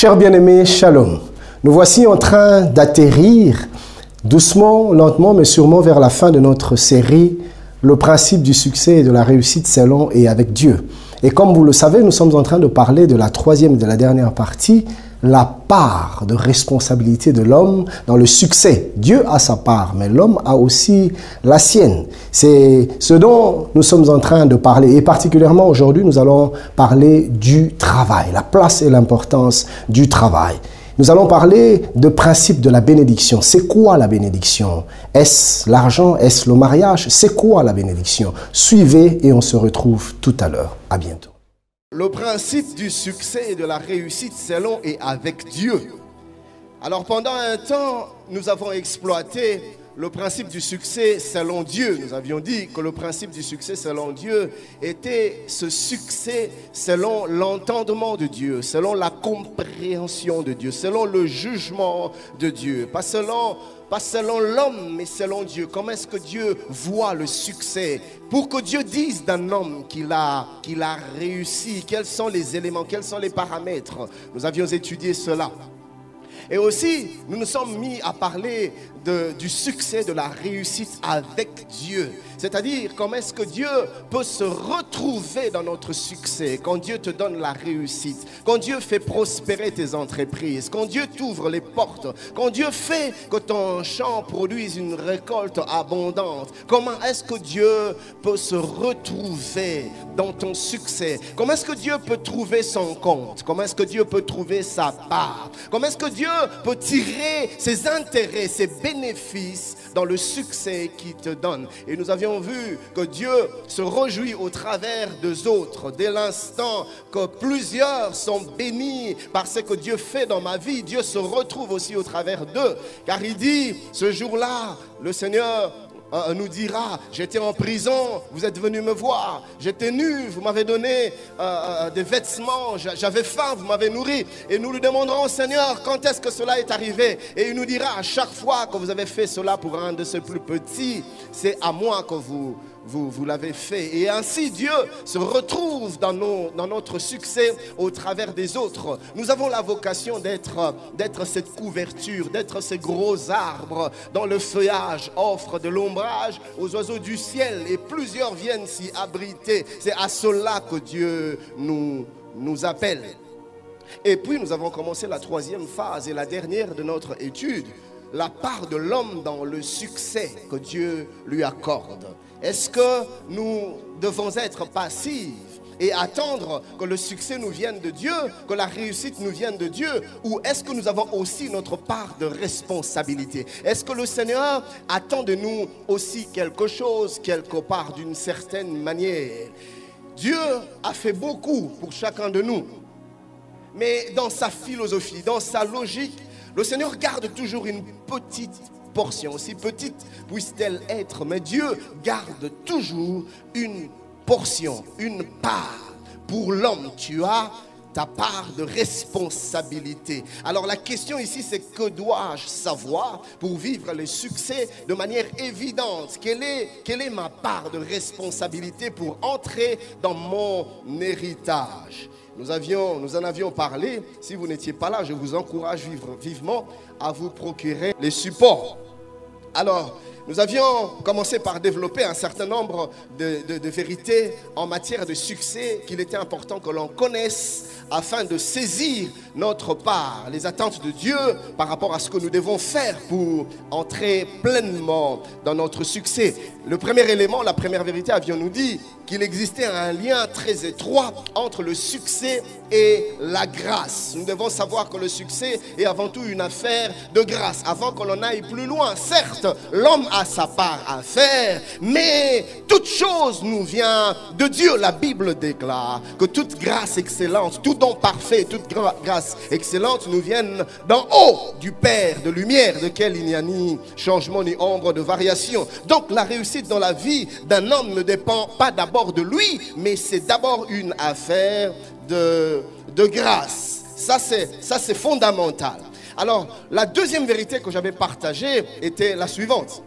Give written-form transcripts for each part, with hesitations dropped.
Chers bien-aimés, shalom. Nous voici en train d'atterrir doucement, lentement, mais sûrement vers la fin de notre série « Le principe du succès et de la réussite selon et avec Dieu ». Et comme vous le savez, nous sommes en train de parler de la troisième et de la dernière partie, la part de responsabilité de l'homme dans le succès. Dieu a sa part, mais l'homme a aussi la sienne. C'est ce dont nous sommes en train de parler. Et particulièrement aujourd'hui, nous allons parler du travail, la place et l'importance du travail. Nous allons parler de principe de la bénédiction. C'est quoi la bénédiction? Est-ce l'argent? Est-ce le mariage? C'est quoi la bénédiction? Suivez et on se retrouve tout à l'heure. À bientôt. Le principe du succès et de la réussite selon et avec Dieu. Alors pendant un temps, nous avons exploité le principe du succès selon Dieu. Nous avions dit que le principe du succès selon Dieu était ce succès selon l'entendement de Dieu, selon la compréhension de Dieu, selon le jugement de Dieu. Pas selon l'homme, mais selon Dieu. Comment est-ce que Dieu voit le succès? Pour que Dieu dise d'un homme qu'il a réussi, quels sont les éléments, quels sont les paramètres? Nous avions étudié cela. Et aussi, nous nous sommes mis à parler du succès, de la réussite avec Dieu. C'est-à-dire, comment est-ce que Dieu peut se retrouver dans notre succès, quand Dieu te donne la réussite, quand Dieu fait prospérer tes entreprises, quand Dieu t'ouvre les portes, quand Dieu fait que ton champ produise une récolte abondante. Comment est-ce que Dieu peut se retrouver dans ton succès? Comment est-ce que Dieu peut trouver son compte? Comment est-ce que Dieu peut trouver sa part? Comment est-ce que Dieu peut tirer ses intérêts, ses bénéfices dans le succès qu'il te donne? Et nous avions vu que Dieu se réjouit au travers des autres. Dès l'instant que plusieurs sont bénis par ce que Dieu fait dans ma vie, Dieu se retrouve aussi au travers d'eux. Car il dit, ce jour-là, le Seigneur nous dira, j'étais en prison, vous êtes venus me voir, j'étais nu, vous m'avez donné des vêtements, j'avais faim, vous m'avez nourri. Et nous lui demanderons, Seigneur, quand est-ce que cela est arrivé? Et il nous dira, à chaque fois que vous avez fait cela pour un de ses plus petits, c'est à moi que vous l'avez fait. Et ainsi Dieu se retrouve dans notre succès au travers des autres. Nous avons la vocation d'être cette couverture, d'être ces gros arbres dont le feuillage offre de l'ombrage aux oiseaux du ciel, et plusieurs viennent s'y abriter. C'est à cela que Dieu nous appelle. Et puis nous avons commencé la troisième phase et la dernière de notre étude, la part de l'homme dans le succès que Dieu lui accorde. Est-ce que nous devons être passifs et attendre que le succès nous vienne de Dieu, que la réussite nous vienne de Dieu? Ou est-ce que nous avons aussi notre part de responsabilité? Est-ce que le Seigneur attend de nous aussi quelque chose, quelque part, d'une certaine manière? Dieu a fait beaucoup pour chacun de nous. Mais dans sa philosophie, dans sa logique, le Seigneur garde toujours une petite portion, aussi petite puisse-t-elle être, mais Dieu garde toujours une portion, une part. Pour l'homme, tu as ta part de responsabilité. Alors la question ici, c'est que dois-je savoir pour vivre le succès de manière évidente? Quelle est ma part de responsabilité pour entrer dans mon héritage? Nous en avions parlé. Si vous n'étiez pas là, je vous encourage vivement à vous procurer les supports. Alors, nous avions commencé par développer un certain nombre de vérités en matière de succès qu'il était important que l'on connaisse afin de saisir notre part, les attentes de Dieu par rapport à ce que nous devons faire pour entrer pleinement dans notre succès. Le premier élément, la première vérité, avions-nous dit qu'il existait un lien très étroit entre le succès et la grâce. Nous devons savoir que le succès est avant tout une affaire de grâce. Avant que l'on aille plus loin, certes, l'homme a sa part à faire, mais toute chose nous vient de Dieu. La Bible déclare que toute grâce excellente, tout don parfait, toute grâce excellente nous viennent d'en haut, du Père de lumière, de quel il n'y a ni changement ni ombre de variation. Donc la réussite dans la vie d'un homme ne dépend pas d'abord de lui, mais c'est d'abord une affaire de grâce. Ça c'est fondamental. Alors la deuxième vérité que j'avais partagée était la suivante.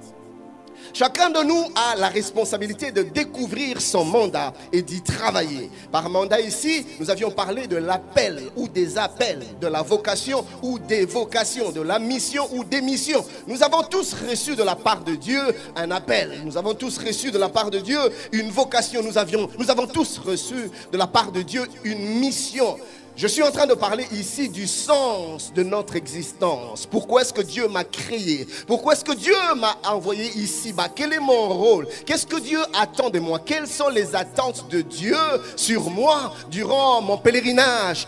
Chacun de nous a la responsabilité de découvrir son mandat et d'y travailler. Par mandat ici, nous avions parlé de l'appel ou des appels, de la vocation ou des vocations, de la mission ou des missions. Nous avons tous reçu de la part de Dieu un appel. Nous avons tous reçu de la part de Dieu une vocation. Nous avons tous reçu de la part de Dieu une mission. Je suis en train de parler ici du sens de notre existence. Pourquoi est-ce que Dieu m'a créé? Pourquoi est-ce que Dieu m'a envoyé ici-bas? Quel est mon rôle? Qu'est-ce que Dieu attend de moi? Quelles sont les attentes de Dieu sur moi durant mon pèlerinage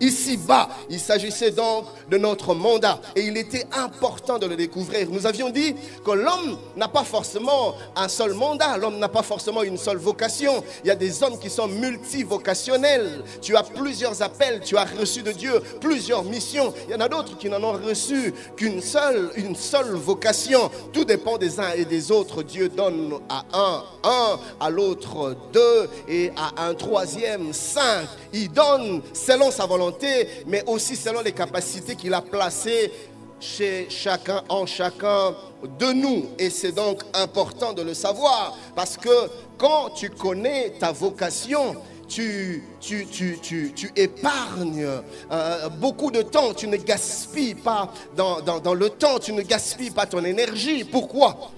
ici-bas? Il s'agissait donc de notre mandat et il était important de le découvrir. Nous avions dit que l'homme n'a pas forcément un seul mandat. L'homme n'a pas forcément une seule vocation. Il y a des hommes qui sont multivocationnels. Tu as plusieurs appels, tu as reçu de Dieu plusieurs missions. Il y en a d'autres qui n'en ont reçu qu'une seule vocation. Tout dépend des uns et des autres. Dieu donne à un, à l'autre 2 et à un troisième 5. Il donne selon sa volonté, mais aussi selon les capacités qu'il a placées chez chacun, en chacun de nous. Et c'est donc important de le savoir, parce que quand tu connais ta vocation, tu épargnes beaucoup de temps. Tu ne gaspilles pas dans le temps, tu ne gaspilles pas ton énergie. Pourquoi?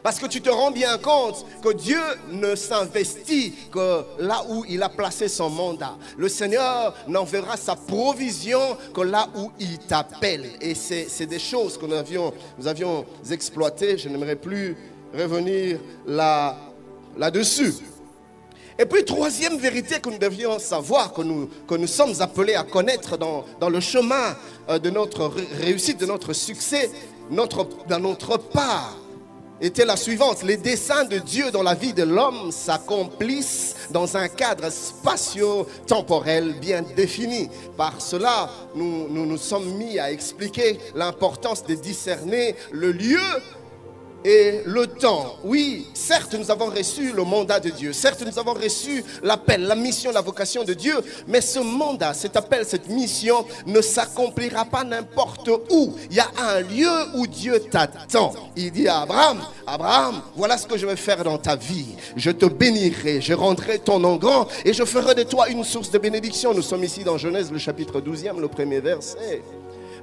Parce que tu te rends bien compte que Dieu ne s'investit que là où il a placé son mandat. Le Seigneur n'enverra sa provision que là où il t'appelle. Et c'est des choses que nous avions exploitées. Je n'aimerais plus revenir là-dessus. Et puis, troisième vérité que nous devions savoir, que nous sommes appelés à connaître dans le chemin de notre réussite, de notre succès, dans notre part, était la suivante. Les desseins de Dieu dans la vie de l'homme s'accomplissent dans un cadre spatio-temporel bien défini. Par cela, nous sommes mis à expliquer l'importance de discerner le lieu et le temps. Oui, certes, nous avons reçu le mandat de Dieu. Certes, nous avons reçu l'appel, la mission, la vocation de Dieu. Mais ce mandat, cet appel, cette mission ne s'accomplira pas n'importe où. Il y a un lieu où Dieu t'attend. Il dit à Abraham, Abraham, voilà ce que je vais faire dans ta vie. Je te bénirai, je rendrai ton nom grand et je ferai de toi une source de bénédiction. Nous sommes ici dans Genèse, le chapitre 12e, le premier verset.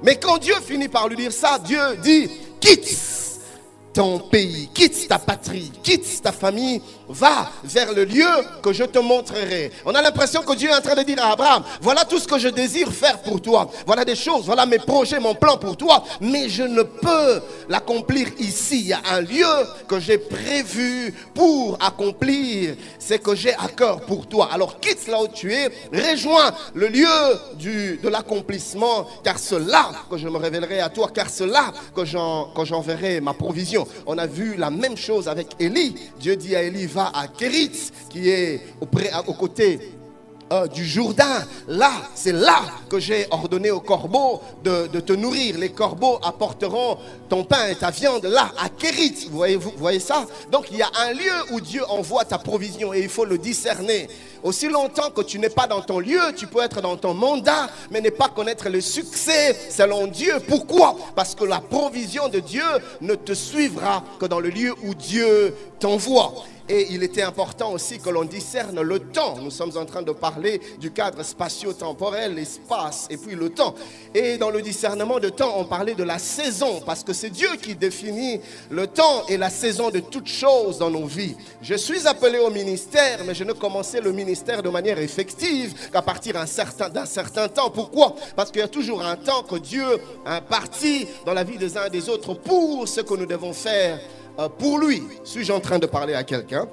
Mais quand Dieu finit par lui dire ça, Dieu dit, quitte ton pays, quitte ta patrie, quitte ta famille, va vers le lieu que je te montrerai. On a l'impression que Dieu est en train de dire à Abraham, voilà tout ce que je désire faire pour toi. Voilà des choses, voilà mes projets, mon plan pour toi. Mais je ne peux l'accomplir ici. Il y a un lieu que j'ai prévu pour accomplir ce que j'ai à cœur pour toi. Alors quitte là où tu es, rejoins le lieu de l'accomplissement, car c'est là que je me révélerai à toi, car c'est là que j'enverrai ma provision. On a vu la même chose avec Élie. Dieu dit à Élie, va à Kérit, qui est aux côtés du Jourdain. Là, c'est là que j'ai ordonné aux corbeaux de te nourrir. Les corbeaux apporteront ton pain et ta viande là, à Kérit. Vous voyez ça? Donc il y a un lieu où Dieu envoie ta provision et il faut le discerner. Aussi longtemps que tu n'es pas dans ton lieu, tu peux être dans ton mandat, mais ne pas connaître le succès selon Dieu. Pourquoi? Parce que la provision de Dieu ne te suivra que dans le lieu où Dieu t'envoie. Et il était important aussi que l'on discerne le temps. Nous sommes en train de parler du cadre spatio-temporel, l'espace et puis le temps. Et dans le discernement de temps, on parlait de la saison, parce que c'est Dieu qui définit le temps et la saison de toutes choses dans nos vies. Je suis appelé au ministère, mais je ne commençais le ministère de manière effective qu'à partir d'un certain temps. Pourquoi? Parce qu'il y a toujours un temps que Dieu a imparti dans la vie des uns et des autres pour ce que nous devons faire pour lui. Suis-je en train de parler à quelqu'un?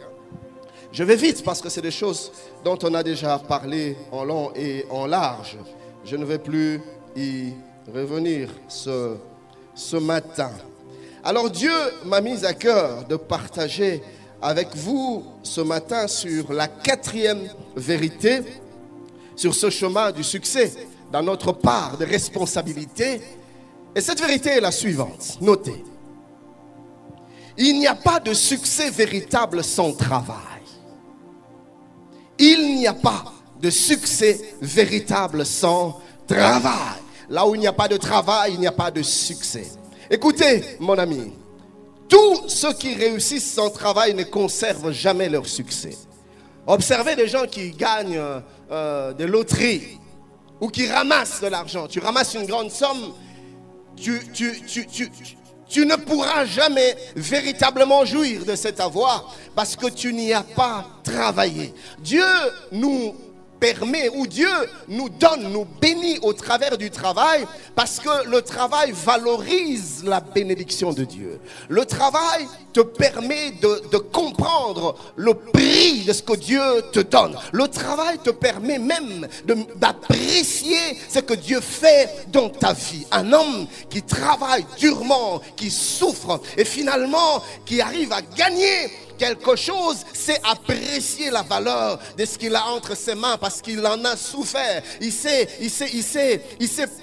Je vais vite parce que c'est des choses dont on a déjà parlé en long et en large. Je ne vais plus y revenir ce matin. Alors Dieu m'a mis à cœur de partager avec vous ce matin sur la quatrième vérité, sur ce chemin du succès, dans notre part de responsabilité. Et cette vérité est la suivante. Notez. Il n'y a pas de succès véritable sans travail. Il n'y a pas de succès véritable sans travail. Là où il n'y a pas de travail, il n'y a pas de succès. Écoutez, mon ami, tous ceux qui réussissent sans travail ne conservent jamais leur succès. Observez des gens qui gagnent des loteries ou qui ramassent de l'argent. Tu ramasses une grande somme, tu ne pourras jamais véritablement jouir de cet avoir parce que tu n'y as pas travaillé. Dieu nous permet, ou Dieu nous donne, nous bénit au travers du travail parce que le travail valorise la bénédiction de Dieu. Le travail te permet de comprendre le prix de ce que Dieu te donne. Le travail te permet même d'apprécier ce que Dieu fait dans ta vie. Un homme qui travaille durement, qui souffre et finalement qui arrive à gagner quelque chose, c'est apprécier la valeur de ce qu'il a entre ses mains parce qu'il en a souffert. Il s'est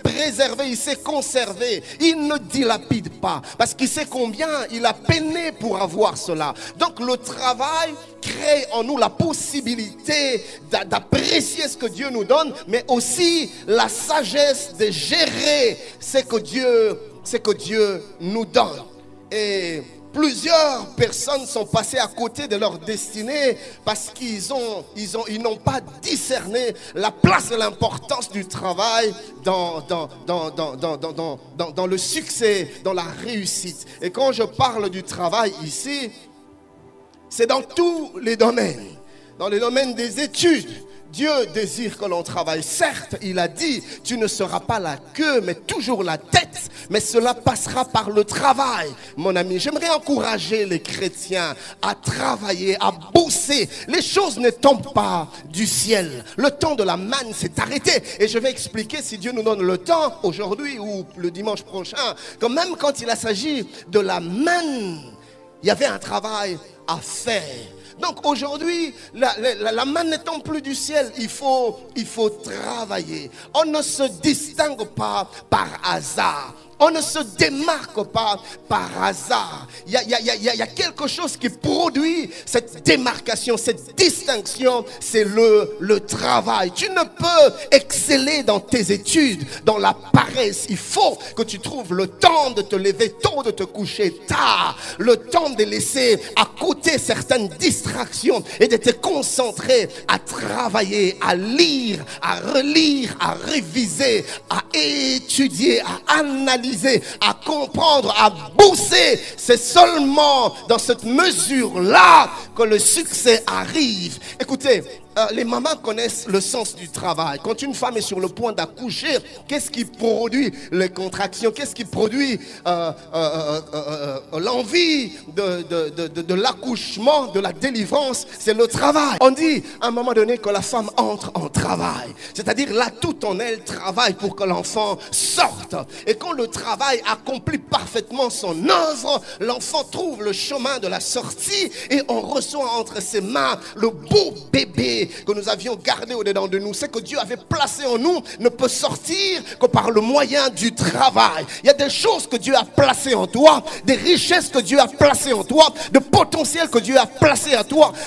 préservé, il s'est conservé. Il ne dilapide pas parce qu'il sait combien il a peiné pour avoir cela. Donc le travail crée en nous la possibilité d'apprécier ce que Dieu nous donne, mais aussi la sagesse de gérer ce que Dieu nous donne. Et plusieurs personnes sont passées à côté de leur destinée parce qu'ils n'ont pas discerné la place et l'importance du travail dans le succès, dans la réussite. Et quand je parle du travail ici, c'est dans tous les domaines. Dans les domaines des études, Dieu désire que l'on travaille. Certes, il a dit, tu ne seras pas la queue, mais toujours la tête. Mais cela passera par le travail, mon ami. J'aimerais encourager les chrétiens à travailler, à bosser. Les choses ne tombent pas du ciel. Le temps de la manne s'est arrêté. Et je vais expliquer, si Dieu nous donne le temps, aujourd'hui ou le dimanche prochain, que même quand il s'agit de la manne, il y avait un travail à faire. Donc aujourd'hui, la manne ne tombe plus du ciel. Il faut travailler. On ne se distingue pas par hasard. On ne se démarque pas par hasard. Il y a quelque chose qui produit cette démarcation, cette distinction, c'est le travail. Tu ne peux exceller dans tes études, dans la paresse. Il faut que tu trouves le temps de te lever tôt, de te coucher tard, le temps de laisser à côté certaines distractions et de te concentrer à travailler, à lire, à relire, à réviser, à étudier, à analyser, à comprendre, à bosser. C'est seulement dans cette mesure-là que le succès arrive. Écoutez, les mamans connaissent le sens du travail. Quand une femme est sur le point d'accoucher, qu'est-ce qui produit les contractions? Qu'est-ce qui produit l'envie de l'accouchement, de la délivrance? C'est le travail. On dit à un moment donné que la femme entre en travail. C'est-à-dire là, tout en elle travaille pour que l'enfant sorte. Et quand le travail accomplit parfaitement son œuvre, l'enfant trouve le chemin de la sortie et on reçoit entre ses mains le beau bébé que nous avions gardé au-dedans de nous. C'est que Dieu avait placé en nous ne peut sortir que par le moyen du travail. Il y a des choses que Dieu a placées en toi, des richesses que Dieu a placées en toi, de potentiel que Dieu a placé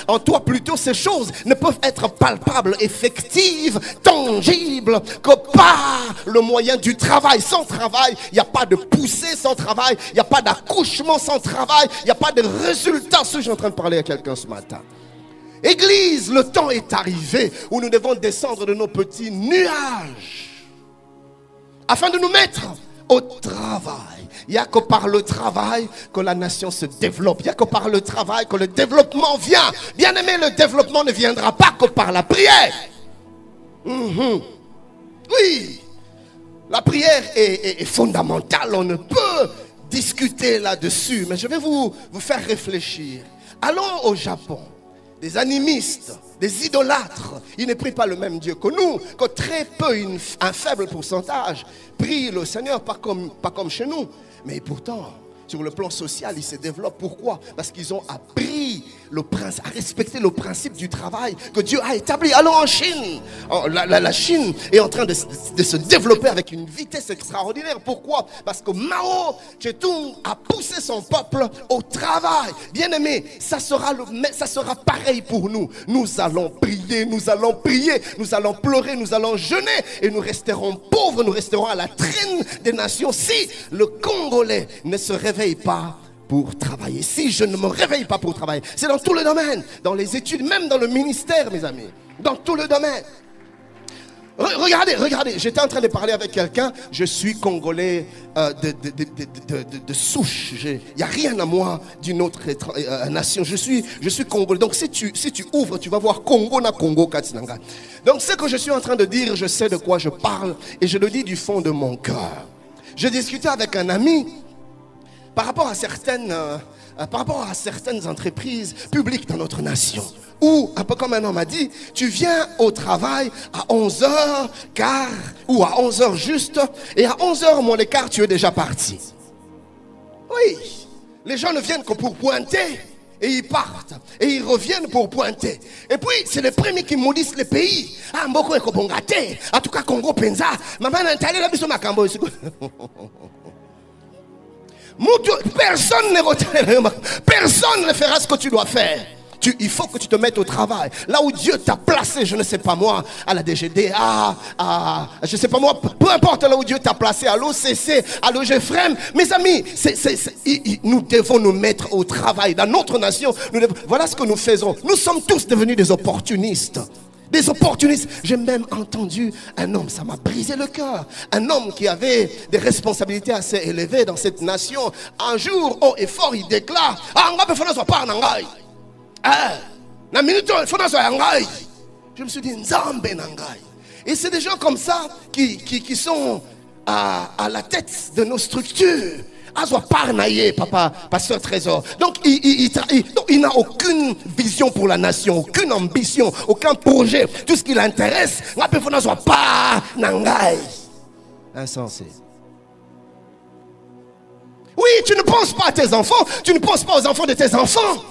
en toi plutôt. Ces choses ne peuvent être palpables, effectives, tangibles que par le moyen du travail. Sans travail, il n'y a pas de poussée. Sans travail, il n'y a pas d'accouchement. Sans travail, il n'y a pas de résultat. Je suis en train de parler à quelqu'un ce matin. Église, le temps est arrivé où nous devons descendre de nos petits nuages afin de nous mettre au travail. Il n'y a que par le travail que la nation se développe. Il n'y a que par le travail que le développement vient. Bien aimé, le développement ne viendra pas que par la prière. Oui, la prière est fondamentale. On ne peut discuter là-dessus. Mais je vais vous faire réfléchir. Allons au Japon. Des animistes, des idolâtres, ils ne prient pas le même Dieu que nous, que très peu, un faible pourcentage, prient le Seigneur, pas comme chez nous. Mais pourtant, sur le plan social, ils se développent. Pourquoi? Parce qu'ils ont appris à respecter le principe du travail que Dieu a établi. Allons en Chine. La Chine est en train de se développer avec une vitesse extraordinaire. Pourquoi? Parce que Mao Tse-tung a poussé son peuple au travail. Bien aimé, ça sera pareil pour nous. Nous allons prier, nous allons pleurer, nous allons jeûner et nous resterons pauvres, nous resterons à la traîne des nations si le Congolais ne se réveille pas pour travailler. Si je ne me réveille pas pour travailler, c'est dans tout le domaine, dans les études, même dans le ministère, mes amis, dans tout le domaine. Regardez, j'étais en train de parler avec quelqu'un, je suis congolais de souche, il n'y a rien à moi d'une autre nation, je suis congolais. Donc si tu ouvres, tu vas voir Congo na Congo Katsinanga. Donc ce que je suis en train de dire, je sais de quoi je parle et je le dis du fond de mon cœur. Je discutais avec un ami par rapport à certaines entreprises publiques dans notre nation. Ou, un peu comme un homme a dit, tu viens au travail à 11h15 ou à 11h juste, et à 11h moins le quart, tu es déjà parti. Oui, les gens ne viennent que pour pointer, et ils partent, et ils reviennent pour pointer. Et puis, c'est les premiers qui maudissent les pays. Ah, Mboko eko bongate, en tout cas Congo Penza, maman n'a pas biso makambo. Personne ne fera ce que tu dois faire. Il faut que tu te mettes au travail. Là où Dieu t'a placé, je ne sais pas moi, à la DGD, je ne sais pas moi, peu importe là où Dieu t'a placé, à l'OCC, à l'OGFREM. Mes amis, nous devons nous mettre au travail. Dans notre nation, voilà ce que nous faisons. Nous sommes tous devenus des opportunistes. Des opportunistes. J'ai même entendu un homme, ça m'a brisé le cœur. Un homme qui avait des responsabilités assez élevées dans cette nation. Un jour, haut et fort, il déclare: je me suis dit, Nzambe Nangai. Et c'est des gens comme ça qui sont à la tête de nos structures. Papa, pasteur Trésor. Donc il n'a aucune vision pour la nation, aucune ambition, aucun projet. Tout ce qui l'intéresse, insensé. Oui, tu ne penses pas à tes enfants, tu ne penses pas aux enfants de tes enfants.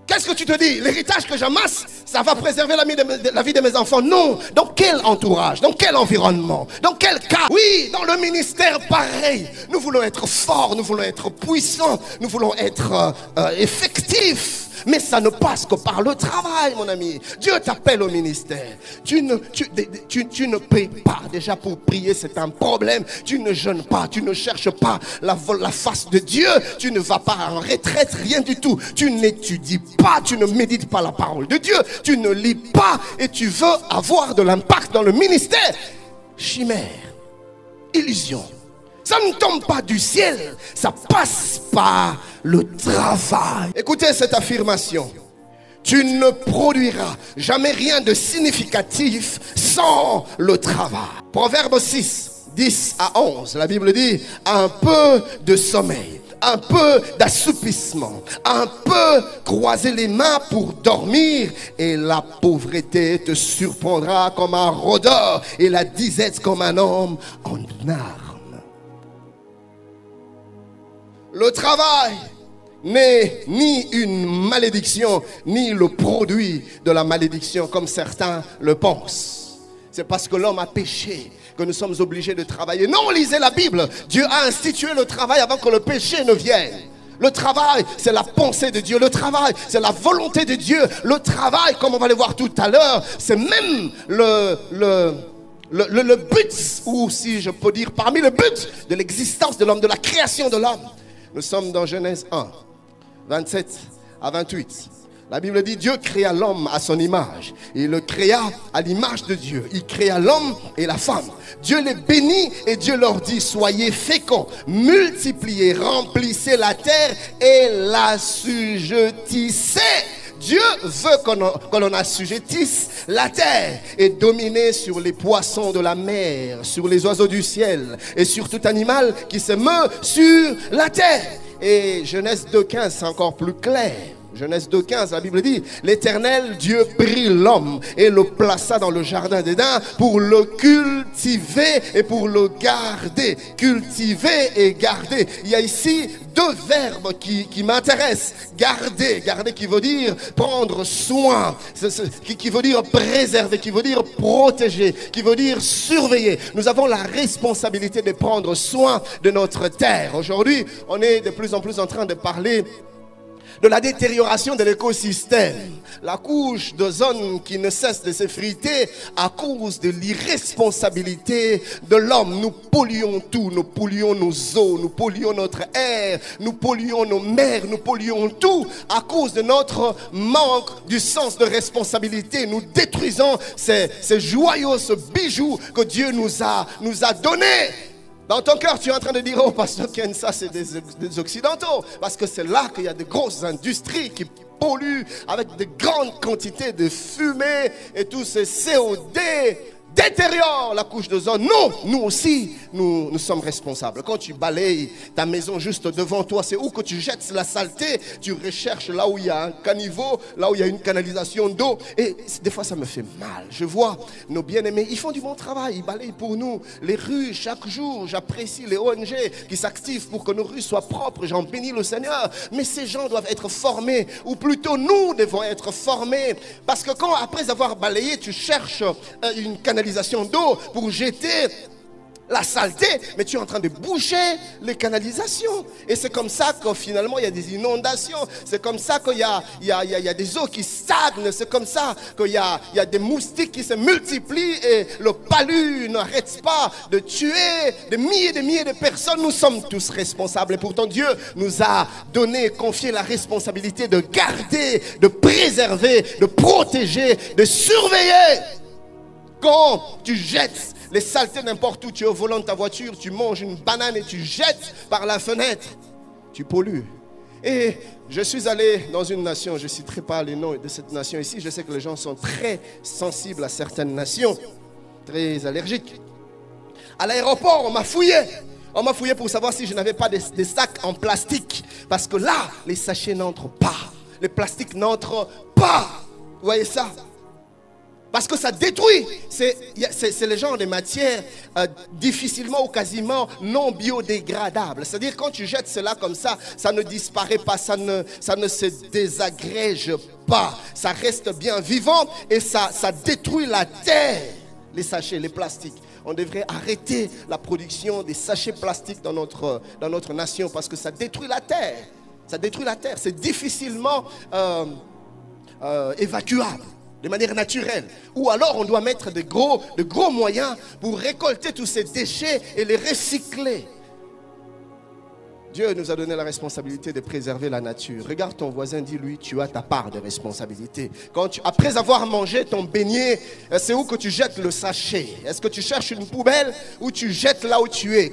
Qu'est-ce que tu te dis? L'héritage que j'amasse, ça va préserver la vie de mes enfants? Non. Dans quel entourage? Dans quel environnement? Dans quel cas? Oui, dans le ministère, pareil. Nous voulons être forts, nous voulons être puissants, nous voulons être effectifs. Mais ça ne passe que par le travail, mon ami. Dieu t'appelle au ministère. Tu ne pries pas. Déjà pour prier, c'est un problème. Tu ne jeûnes pas. Tu ne cherches pas la face de Dieu. Tu ne vas pas en retraite, rien du tout. Tu n'étudies pas. Tu ne médites pas la parole de Dieu. Tu ne lis pas. Et tu veux avoir de l'impact dans le ministère. Chimère. Illusion. Ça ne tombe pas du ciel, ça passe par le travail. Écoutez cette affirmation. Tu ne produiras jamais rien de significatif sans le travail. Proverbe 6, 10 à 11, la Bible dit: un peu de sommeil, un peu d'assoupissement, un peu croiser les mains pour dormir, et la pauvreté te surprendra comme un rôdeur, et la disette comme un homme en arme. Le travail n'est ni une malédiction, ni le produit de la malédiction, comme certains le pensent. C'est parce que l'homme a péché que nous sommes obligés de travailler. Non, lisez la Bible. Dieu a institué le travail avant que le péché ne vienne. Le travail, c'est la pensée de Dieu. Le travail, c'est la volonté de Dieu. Le travail, comme on va le voir tout à l'heure, c'est même le but, ou si je peux dire parmi le but de l'existence de l'homme, de la création de l'homme. Nous sommes dans Genèse 1, 27 à 28. La Bible dit: Dieu créa l'homme à son image. Il le créa à l'image de Dieu. Il créa l'homme et la femme. Dieu les bénit et Dieu leur dit: soyez féconds, multipliez, remplissez la terre et l'assujettissez. Dieu veut que l'on assujettisse la terre et dominer sur les poissons de la mer, sur les oiseaux du ciel et sur tout animal qui se meut sur la terre. Et Genèse 2,15, c'est encore plus clair. Genèse 2,15, la Bible dit: l'Éternel Dieu prit l'homme et le plaça dans le jardin d'Éden pour le cultiver et pour le garder. Cultiver et garder. Il y a ici deux verbes qui m'intéressent. Garder, garder qui veut dire prendre soin, qui veut dire préserver, qui veut dire protéger, qui veut dire surveiller. Nous avons la responsabilité de prendre soin de notre terre. Aujourd'hui, on est de plus en plus en train de parler de la détérioration de l'écosystème, la couche d'ozone qui ne cesse de s'effriter à cause de l'irresponsabilité de l'homme. Nous polluons tout, nous polluons nos eaux, nous polluons notre air, nous polluons nos mers, nous polluons tout à cause de notre manque du sens de responsabilité. Nous détruisons ces joyaux, ce bijou que Dieu nous a donné. Dans ton cœur, tu es en train de dire, oh pasteur Ken, ça c'est des Occidentaux. Parce que c'est là qu'il y a de grosses industries qui polluent avec de grandes quantités de fumée et tout ce CO2 détériore la couche d'ozone. Non, nous aussi, nous sommes responsables. Quand tu balayes ta maison juste devant toi, c'est où que tu jettes la saleté. Tu recherches là où il y a un caniveau, là où il y a une canalisation d'eau. Et des fois, ça me fait mal. Je vois nos bien-aimés, ils font du bon travail. Ils balayent pour nous les rues chaque jour. J'apprécie les ONG qui s'activent pour que nos rues soient propres. J'en bénis le Seigneur. Mais ces gens doivent être formés. Ou plutôt, nous devons être formés. Parce que quand, après avoir balayé, tu cherches une canalisation d'eau pour jeter la saleté, mais tu es en train de boucher les canalisations. Et c'est comme ça que finalement il y a des inondations. C'est comme ça qu'il y a des eaux qui stagnent. C'est comme ça qu'il y a des moustiques qui se multiplient et le palu n'arrête pas de tuer des milliers de personnes. Nous sommes tous responsables. Et pourtant Dieu nous a donné, confié la responsabilité de garder, de préserver, de protéger, de surveiller. Quand tu jettes les saletés n'importe où, tu es au volant de ta voiture, tu manges une banane et tu jettes par la fenêtre, tu pollues. Et je suis allé dans une nation, je ne citerai pas les noms de cette nation ici, je sais que les gens sont très sensibles à certaines nations, très allergiques. À l'aéroport, on m'a fouillé. On m'a fouillé pour savoir si je n'avais pas des sacs en plastique. Parce que là, les sachets n'entrent pas. Les plastiques n'entrent pas. Vous voyez ça? Parce que ça détruit. C'est le genre de matière difficilement ou quasiment non biodégradable. C'est-à-dire quand tu jettes cela comme ça, ça ne disparaît pas, ça ne se désagrège pas. Ça reste bien vivant et ça détruit la terre. Les sachets, les plastiques. On devrait arrêter la production des sachets plastiques dans notre nation parce que ça détruit la terre. Ça détruit la terre. C'est difficilement évacuable. De manière naturelle. Ou alors on doit mettre de gros moyens pour récolter tous ces déchets et les recycler. Dieu nous a donné la responsabilité de préserver la nature. Regarde ton voisin, dis-lui, tu as ta part de responsabilité. Après avoir mangé ton beignet, c'est où que tu jettes le sachet? Est-ce que tu cherches une poubelle ou tu jettes là où tu es?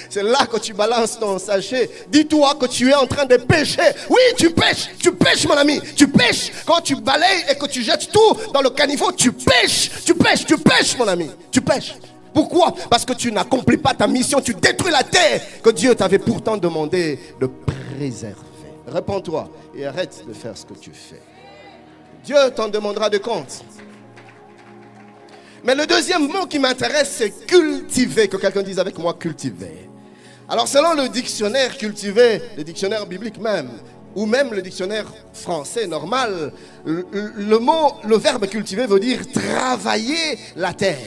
C'est là que tu balances ton sachet. Dis-toi que tu es en train de pêcher. Oui, tu pêches mon ami, tu pêches. Quand tu balayes et que tu jettes tout dans le caniveau, tu pêches mon ami, tu pêches. Pourquoi? Parce que tu n'accomplis pas ta mission, tu détruis la terre que Dieu t'avait pourtant demandé de préserver. Réponds-toi et arrête de faire ce que tu fais. Dieu t'en demandera de compte. Mais le deuxième mot qui m'intéresse, c'est cultiver. Que quelqu'un dise avec moi, cultiver. Alors selon le dictionnaire cultiver, le dictionnaire biblique même, ou même le dictionnaire français normal, le verbe cultiver veut dire travailler la terre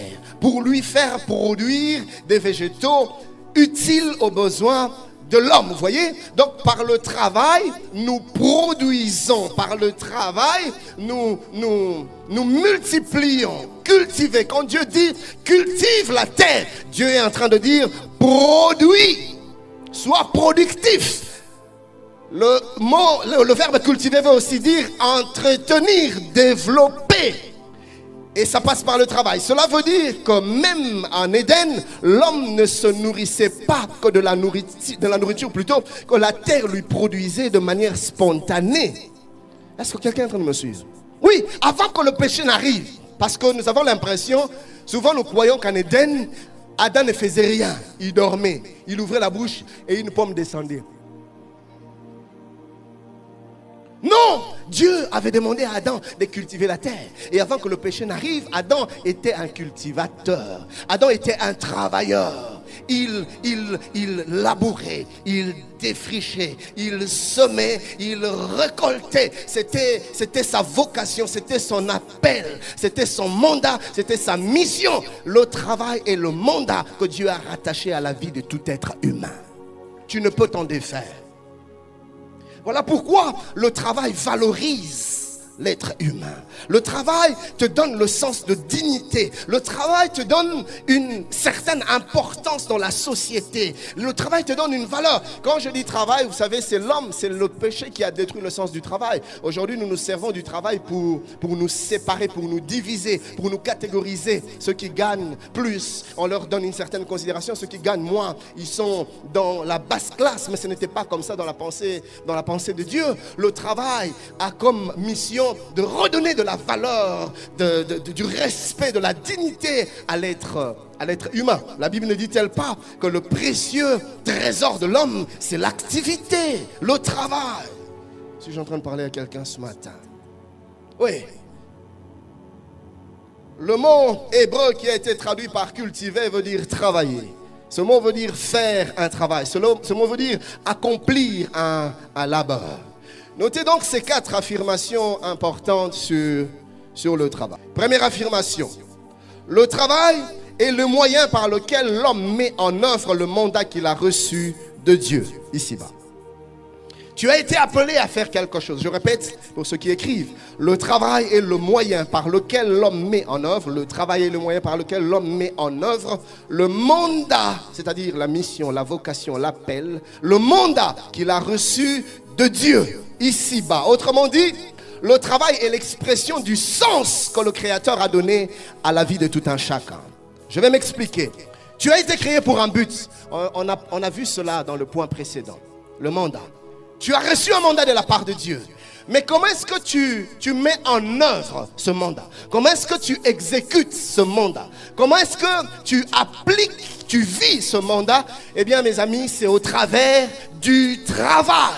pour lui faire produire des végétaux utiles aux besoins de l'homme, vous voyez? Donc par le travail, nous produisons, par le travail, nous multiplions. Cultiver, quand Dieu dit cultive la terre, Dieu est en train de dire produis, sois productif. Le verbe cultiver veut aussi dire entretenir, développer. Et ça passe par le travail. Cela veut dire que même en Éden, l'homme ne se nourrissait pas que de la nourriture plutôt, que la terre lui produisait de manière spontanée. Est-ce que quelqu'un est en train de me suivre? Oui, avant que le péché n'arrive. Parce que nous avons l'impression, souvent nous croyons qu'en Éden, Adam ne faisait rien. Il dormait, il ouvrait la bouche et une pomme descendait. Non, Dieu avait demandé à Adam de cultiver la terre. Et avant que le péché n'arrive, Adam était un cultivateur. Adam était un travailleur. Il labourait, il défrichait, il semait, il récoltait. C'était sa vocation, c'était son appel, c'était son mandat, c'était sa mission. Le travail et le mandat que Dieu a rattaché à la vie de tout être humain. Tu ne peux t'en défaire. Voilà pourquoi le travail valorise l'être humain. Le travail te donne le sens de dignité. Le travail te donne une certaine importance dans la société. Le travail te donne une valeur. Quand je dis travail, vous savez, c'est l'homme, c'est le péché qui a détruit le sens du travail. Aujourd'hui, nous nous servons du travail pour nous séparer, pour nous diviser, pour nous catégoriser. Ceux qui gagnent plus, on leur donne une certaine considération. Ceux qui gagnent moins, ils sont dans la basse classe. Mais ce n'était pas comme ça dans la pensée de Dieu. Le travail a comme mission de redonner de la valeur, du respect, de la dignité à l'être humain. La Bible ne dit-elle pas que le précieux trésor de l'homme, c'est l'activité, le travail? Suis-je en train de parler à quelqu'un ce matin? Oui. Le mot hébreu qui a été traduit par cultiver veut dire travailler. Ce mot veut dire faire un travail. Ce mot veut dire accomplir un labeur. Notez donc ces 4 affirmations importantes sur le travail. Première affirmation. Le travail est le moyen par lequel l'homme met en œuvre le mandat qu'il a reçu de Dieu, ici-bas. Tu as été appelé à faire quelque chose. Je répète pour ceux qui écrivent. Le travail est le moyen par lequel l'homme met en œuvre. Le travail est le moyen par lequel l'homme met en œuvre le mandat, c'est-à-dire la mission, la vocation, l'appel, le mandat qu'il a reçu de Dieu, ici-bas. Autrement dit, le travail est l'expression du sens que le Créateur a donné à la vie de tout un chacun. Je vais m'expliquer. Tu as été créé pour un but. On a vu cela dans le point précédent. Le mandat. Tu as reçu un mandat de la part de Dieu. Mais comment est-ce que tu mets en œuvre ce mandat? Comment est-ce que tu exécutes ce mandat? Comment est-ce que tu appliques, tu vis ce mandat? Eh bien, mes amis, c'est au travers du travail.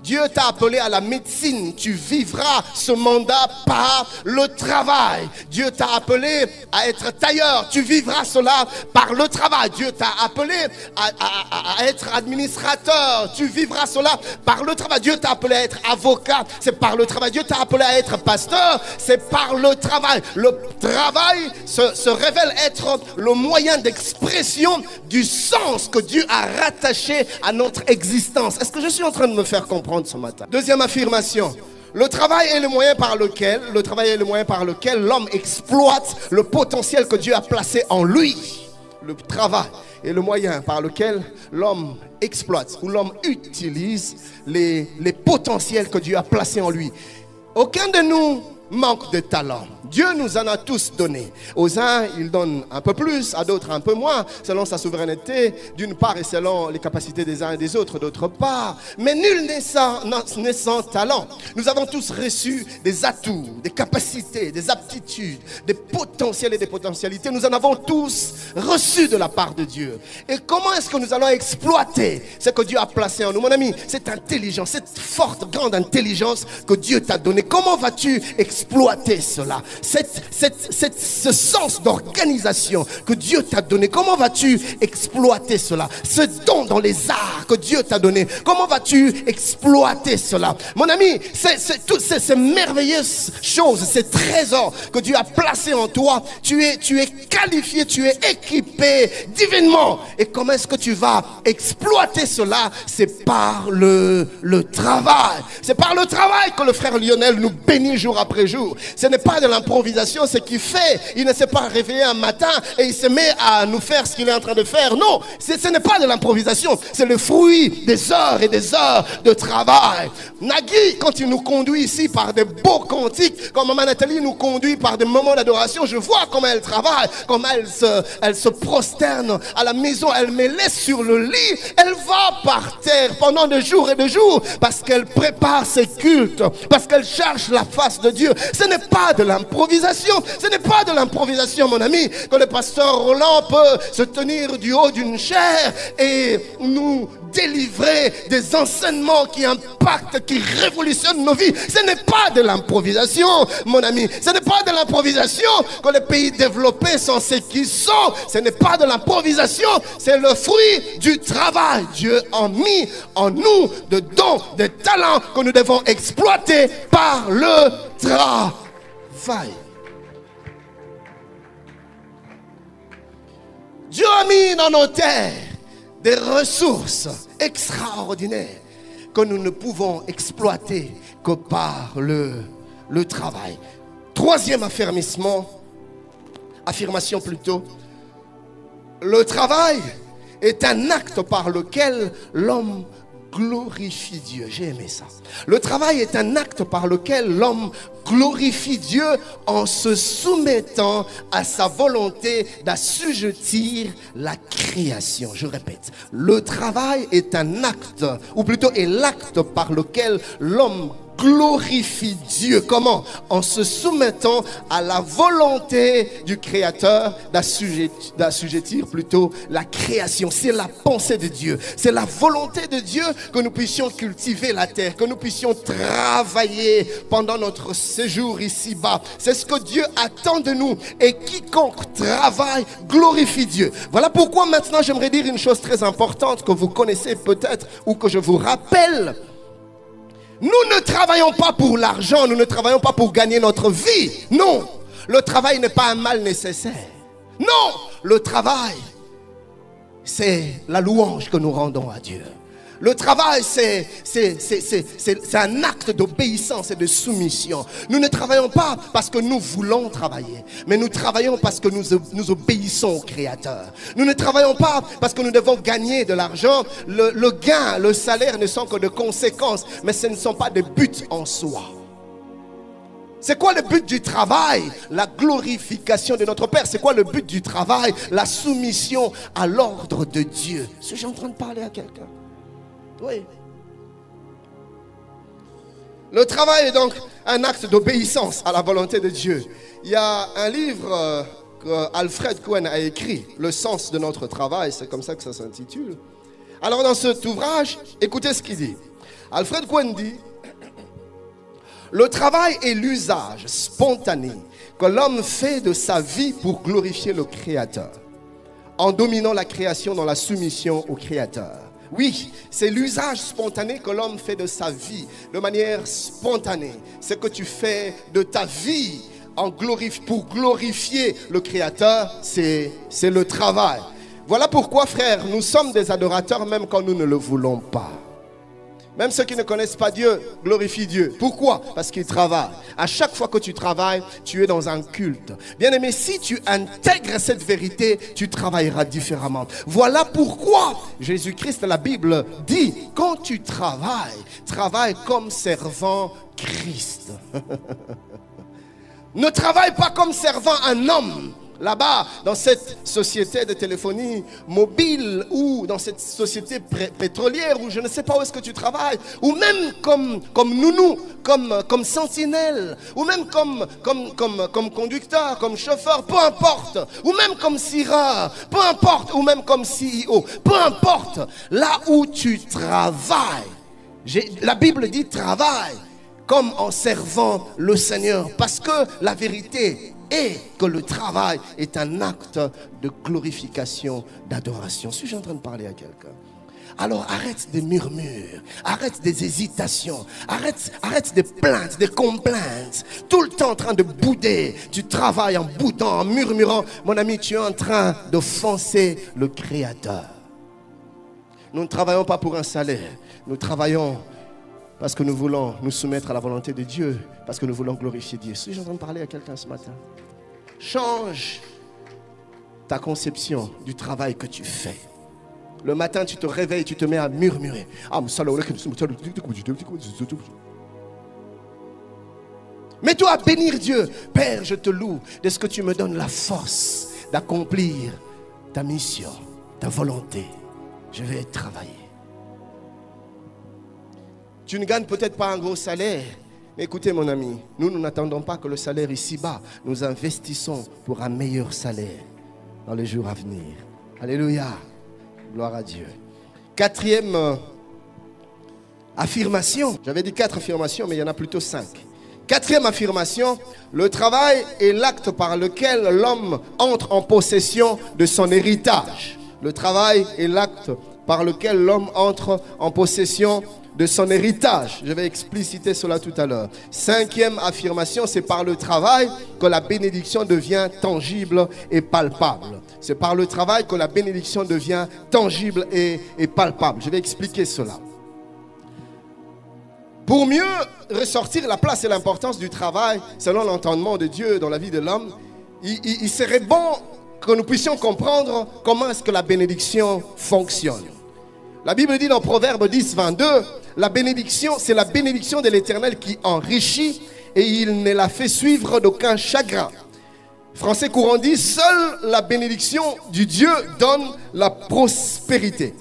Dieu t'a appelé à la médecine. Tu vivras ce mandat par le travail. Dieu t'a appelé à être tailleur. Tu vivras cela par le travail. Dieu t'a appelé à être administrateur. Tu vivras cela par le travail. Dieu t'a appelé à être avocat. C'est par le travail. Dieu t'a appelé à être pasteur. C'est par le travail. Le travail se révèle être le moyen d'expression du sens que Dieu a rattaché à notre existence. Est-ce que je suis en train de me faire comprendre ce matin? Deuxième affirmation. Le travail est le moyen par lequel l'homme exploite le potentiel que Dieu a placé en lui. Le travail est le moyen par lequel l'homme exploite ou l'homme utilise les potentiels que Dieu a placés en lui. Aucun de nous manque de talent. Dieu nous en a tous donné. Aux uns, il donne un peu plus, à d'autres un peu moins, selon sa souveraineté, d'une part, et selon les capacités des uns et des autres, d'autre part. Mais nul n'est sans talent. Nous avons tous reçu des atouts, des capacités, des aptitudes, des potentiels et des potentialités. Nous en avons tous reçu de la part de Dieu. Et comment est-ce que nous allons exploiter ce que Dieu a placé en nous? Mon ami, cette intelligence, cette forte, grande intelligence que Dieu t'a donnée, comment vas-tu exploiter cela? Ce sens d'organisation que Dieu t'a donné, comment vas-tu exploiter cela? Ce don dans les arts que Dieu t'a donné, comment vas-tu exploiter cela? Mon ami, toutes ces merveilleuses choses, ces trésors que Dieu a placés en toi, tu es qualifié, tu es équipé divinement. Et comment est-ce que tu vas exploiter cela? C'est par le travail. C'est par le travail que le frère Lionel nous bénit jour après jour. Ce n'est pas de l'improvisation ce qu'il fait. Il ne s'est pas réveillé un matin et il se met à nous faire ce qu'il est en train de faire. Non, ce n'est pas de l'improvisation. C'est le fruit des heures et des heures de travail. Nagui, quand il nous conduit ici par des beaux cantiques, quand Maman Nathalie nous conduit par des moments d'adoration, je vois comment elle travaille, comment elle se prosterne à la maison, elle me laisse sur le lit, elle va par terre pendant des jours et des jours parce qu'elle prépare ses cultes, parce qu'elle cherche la face de Dieu. Ce n'est pas de l'improvisation. Ce n'est pas de l'improvisation, mon ami, que le pasteur Roland peut se tenir du haut d'une chaire et nous délivrer des enseignements qui impactent, qui révolutionnent nos vies. Ce n'est pas de l'improvisation, mon ami. Ce n'est pas de l'improvisation que les pays développés sont ce qu'ils sont. Ce n'est pas de l'improvisation, c'est le fruit du travail. Dieu a mis en nous de dons, de talents que nous devons exploiter par le travail. Dieu a mis dans nos terres des ressources extraordinaires que nous ne pouvons exploiter que par le travail. Troisième affirmation plutôt. Le travail est un acte par lequel l'homme glorifie Dieu. J'ai aimé ça. Le travail est un acte par lequel l'homme glorifie Dieu en se soumettant à sa volonté d'assujettir la création. Je répète, le travail est un acte, ou plutôt est l'acte par lequel l'homme glorifie Dieu. Comment? En se soumettant à la volonté du Créateur d'assujettir plutôt la création. C'est la pensée de Dieu. C'est la volonté de Dieu que nous puissions cultiver la terre, que nous puissions travailler pendant notre séjour ici-bas. C'est ce que Dieu attend de nous. Et quiconque travaille glorifie Dieu. Voilà pourquoi maintenant j'aimerais dire une chose très importante que vous connaissez peut-être ou que je vous rappelle. Nous ne travaillons pas pour l'argent, nous ne travaillons pas pour gagner notre vie. Non, le travail n'est pas un mal nécessaire. Non, le travail, c'est la louange que nous rendons à Dieu. Le travail, c'est un acte d'obéissance et de soumission. Nous ne travaillons pas parce que nous voulons travailler, mais nous travaillons parce que nous obéissons au Créateur. Nous ne travaillons pas parce que nous devons gagner de l'argent. Le gain, le salaire ne sont que de conséquences, mais ce ne sont pas des buts en soi. C'est quoi le but du travail? La glorification de notre Père. C'est quoi le but du travail? La soumission à l'ordre de Dieu. Suis-je en train de parler à quelqu'un? Oui. Le travail est donc un acte d'obéissance à la volonté de Dieu. Il y a un livre que Alfred Cohen a écrit, Le sens de notre travail, c'est comme ça que ça s'intitule. Alors dans cet ouvrage, écoutez ce qu'il dit. Alfred Cohen dit: le travail est l'usage spontané que l'homme fait de sa vie pour glorifier le Créateur, en dominant la création dans la soumission au Créateur. Oui, c'est l'usage spontané que l'homme fait de sa vie, de manière spontanée. C'est que tu fais de ta vie pour glorifier le Créateur, c'est le travail. Voilà pourquoi, frères, nous sommes des adorateurs même quand nous ne le voulons pas. Même ceux qui ne connaissent pas Dieu glorifient Dieu. Pourquoi? Parce qu'ils travaillent. À chaque fois que tu travailles, tu es dans un culte. Bien-aimé, si tu intègres cette vérité, tu travailleras différemment. Voilà pourquoi Jésus-Christ, la Bible dit, quand tu travailles, travaille comme servant Christ. Ne travaille pas comme servant un homme. Là-bas, dans cette société de téléphonie mobile ou dans cette société pétrolière ou je ne sais pas où est-ce que tu travailles, ou même comme nounou, comme sentinelle, ou même comme conducteur, comme chauffeur, peu importe, ou même comme sireur, peu importe, ou même comme CEO, peu importe, là où tu travailles, la Bible dit travaille comme en servant le Seigneur, parce que la vérité et que le travail est un acte de glorification, d'adoration. Suis-je en train de parler à quelqu'un? Alors arrête des murmures, arrête des hésitations, arrête des plaintes, des complaintes. Tout le temps en train de bouder, tu travailles en boudant, en murmurant. Mon ami, tu es en train d'offenser le Créateur. Nous ne travaillons pas pour un salaire, nous travaillons parce que nous voulons nous soumettre à la volonté de Dieu, parce que nous voulons glorifier Dieu. Suis-je en train de parler à quelqu'un ce matin? Change ta conception du travail que tu fais. Le matin, tu te réveilles, tu te mets à murmurer. Mets-toi à bénir Dieu. Père, je te loue de ce que tu me donnes la force d'accomplir ta mission, ta volonté. Je vais travailler. Tu ne gagnes peut-être pas un gros salaire, mais écoutez mon ami, nous n'attendons pas que le salaire ici-bas, nous investissons pour un meilleur salaire dans les jours à venir. Alléluia, gloire à Dieu. Quatrième affirmation, j'avais dit 4 affirmations, mais il y en a plutôt 5. Quatrième affirmation, le travail est l'acte par lequel l'homme entre en possession de son héritage. Le travail est l'acte par lequel l'homme entre en possession de son héritage. Je vais expliciter cela tout à l'heure. 5e affirmation, c'est par le travail que la bénédiction devient tangible et palpable. C'est par le travail que la bénédiction devient tangible et palpable. Je vais expliquer cela. Pour mieux ressortir la place et l'importance du travail selon l'entendement de Dieu dans la vie de l'homme, il serait bon que nous puissions comprendre comment est-ce que la bénédiction fonctionne. La Bible dit dans Proverbe 10, 22, la bénédiction, c'est la bénédiction de l'Éternel qui enrichit et il ne la fait suivre d'aucun chagrin. Français courant dit, seule la bénédiction du Dieu donne la prospérité.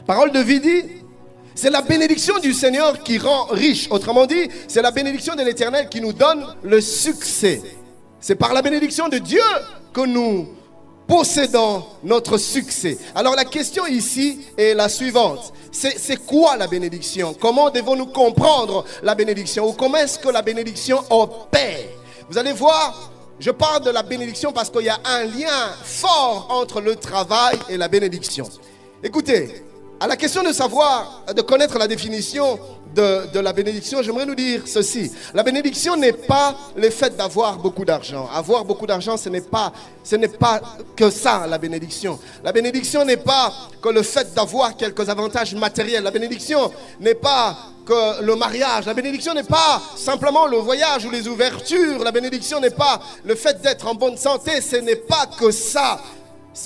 Parole de vie dit, c'est la bénédiction du Seigneur qui rend riche. Autrement dit, c'est la bénédiction de l'Éternel qui nous donne le succès. C'est par la bénédiction de Dieu que nous possédons notre succès. Alors la question ici est la suivante. C'est quoi la bénédiction? Comment devons-nous comprendre la bénédiction? Ou comment est-ce que la bénédiction opère? Vous allez voir, je parle de la bénédiction parce qu'il y a un lien fort entre le travail et la bénédiction. Écoutez, à la question de savoir, de connaître la définition de la bénédiction, j'aimerais nous dire ceci. La bénédiction n'est pas le fait d'avoir beaucoup d'argent. Avoir beaucoup d'argent, ce n'est pas que ça, la bénédiction. La bénédiction n'est pas que le fait d'avoir quelques avantages matériels. La bénédiction n'est pas que le mariage. La bénédiction n'est pas simplement le voyage ou les ouvertures. La bénédiction n'est pas le fait d'être en bonne santé. Ce n'est pas que ça.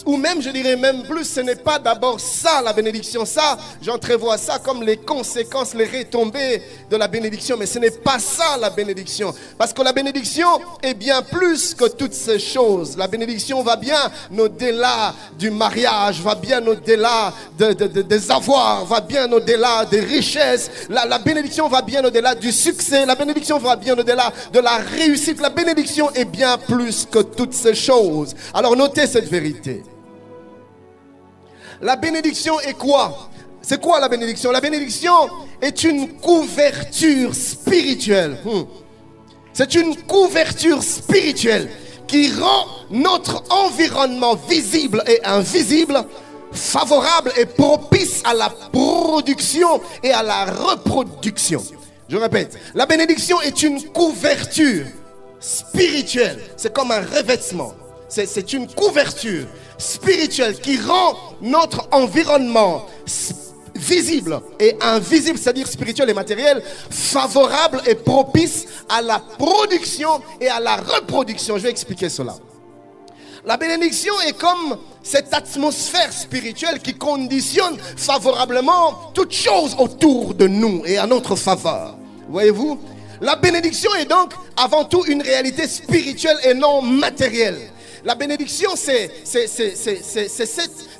Ou même, je dirais même plus, ce n'est pas d'abord ça la bénédiction. Ça, j'entrevois ça comme les conséquences, les retombées de la bénédiction. Mais ce n'est pas ça la bénédiction. Parce que la bénédiction est bien plus que toutes ces choses. La bénédiction va bien au-delà du mariage, va bien au-delà des avoirs, va bien au-delà des richesses. La bénédiction va bien au-delà du succès. La bénédiction va bien au-delà de la réussite. La bénédiction est bien plus que toutes ces choses. Alors notez cette vérité. La bénédiction est quoi? C'est quoi la bénédiction? La bénédiction est une couverture spirituelle. C'est une couverture spirituelle qui rend notre environnement visible et invisible favorable et propice à la production et à la reproduction. Je répète, la bénédiction est une couverture spirituelle. C'est comme un revêtement. C'est une couverture spirituelle qui rend notre environnement visible et invisible, c'est-à-dire spirituel et matériel, favorable et propice à la production et à la reproduction. Je vais expliquer cela. La bénédiction est comme cette atmosphère spirituelle qui conditionne favorablement toutes choses autour de nous et à notre faveur. Voyez-vous? La bénédiction est donc avant tout une réalité spirituelle et non matérielle. La bénédiction, c'est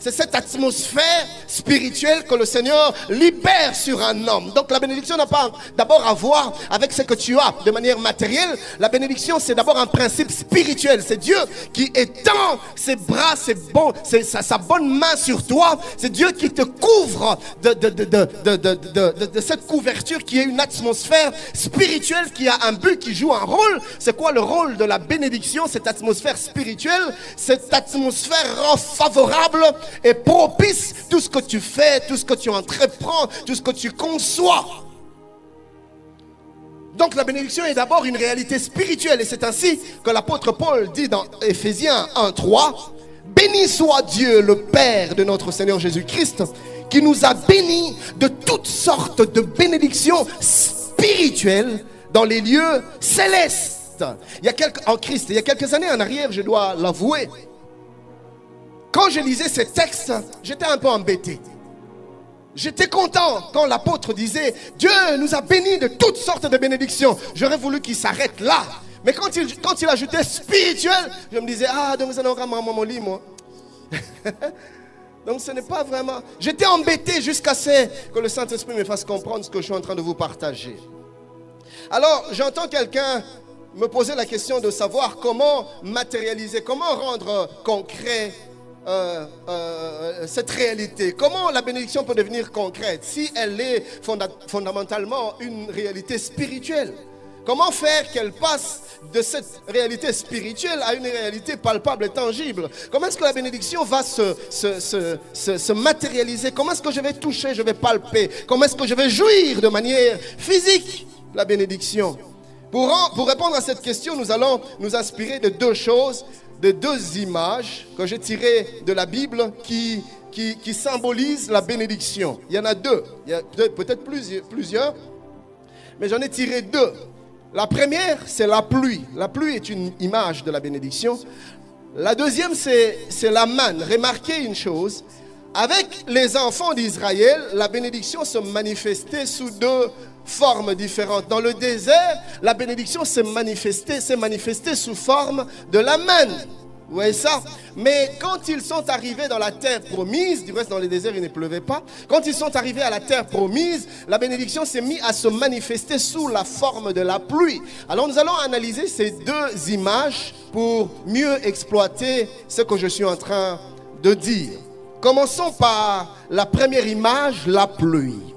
cette atmosphère spirituelle que le Seigneur libère sur un homme. Donc la bénédiction n'a pas d'abord à voir avec ce que tu as de manière matérielle. La bénédiction, c'est d'abord un principe spirituel. C'est Dieu qui étend ses bras, sa bonne main sur toi. C'est Dieu qui te couvre de cette couverture qui est une atmosphère spirituelle qui a un but, qui joue un rôle. C'est quoi le rôle de la bénédiction? Cette atmosphère spirituelle, cette atmosphère rend favorable et propice tout ce que tu fais, tout ce que tu entreprends, tout ce que tu conçois. Donc la bénédiction est d'abord une réalité spirituelle et c'est ainsi que l'apôtre Paul dit dans Éphésiens 1:3, béni soit Dieu le Père de notre Seigneur Jésus-Christ qui nous a bénis de toutes sortes de bénédictions spirituelles dans les lieux célestes. En Christ, il y a quelques années en arrière, je dois l'avouer, quand je lisais ces textes, j'étais un peu embêté. J'étais content quand l'apôtre disait Dieu nous a bénis de toutes sortes de bénédictions. J'aurais voulu qu'il s'arrête là. Mais quand il ajoutait spirituel, je me disais donc ça n'a pas mon lit, moi. Donc ce n'est pas vraiment. J'étais embêté jusqu'à ce que le Saint-Esprit me fasse comprendre ce que je suis en train de vous partager. Alors j'entends quelqu'un me poser la question de savoir comment matérialiser, comment rendre concret cette réalité. Comment la bénédiction peut devenir concrète si elle est fondamentalement une réalité spirituelle? Comment faire qu'elle passe de cette réalité spirituelle à une réalité palpable et tangible? Comment est-ce que la bénédiction va se matérialiser? Comment est-ce que je vais toucher, je vais palper? Comment est-ce que je vais jouir de manière physique la bénédiction? Pour répondre à cette question, nous allons nous inspirer de deux choses, de deux images que j'ai tirées de la Bible qui symbolisent la bénédiction. Il y en a deux, il y a peut-être plusieurs. mais j'en ai tiré deux. La première, c'est la pluie. La pluie est une image de la bénédiction. La deuxième, c'est la manne. Remarquez une chose, avec les enfants d'Israël, la bénédiction se manifestait sous deux formes différentes. Dans le désert, la bénédiction s'est manifestée sous forme de la manne. Vous voyez ça? Mais quand ils sont arrivés dans la terre promise, du reste dans le désert il ne pleuvait pas, quand ils sont arrivés à la terre promise, la bénédiction s'est mise à se manifester sous la forme de la pluie. Alors nous allons analyser ces deux images pour mieux exploiter ce que je suis en train de dire. Commençons par la première image, la pluie.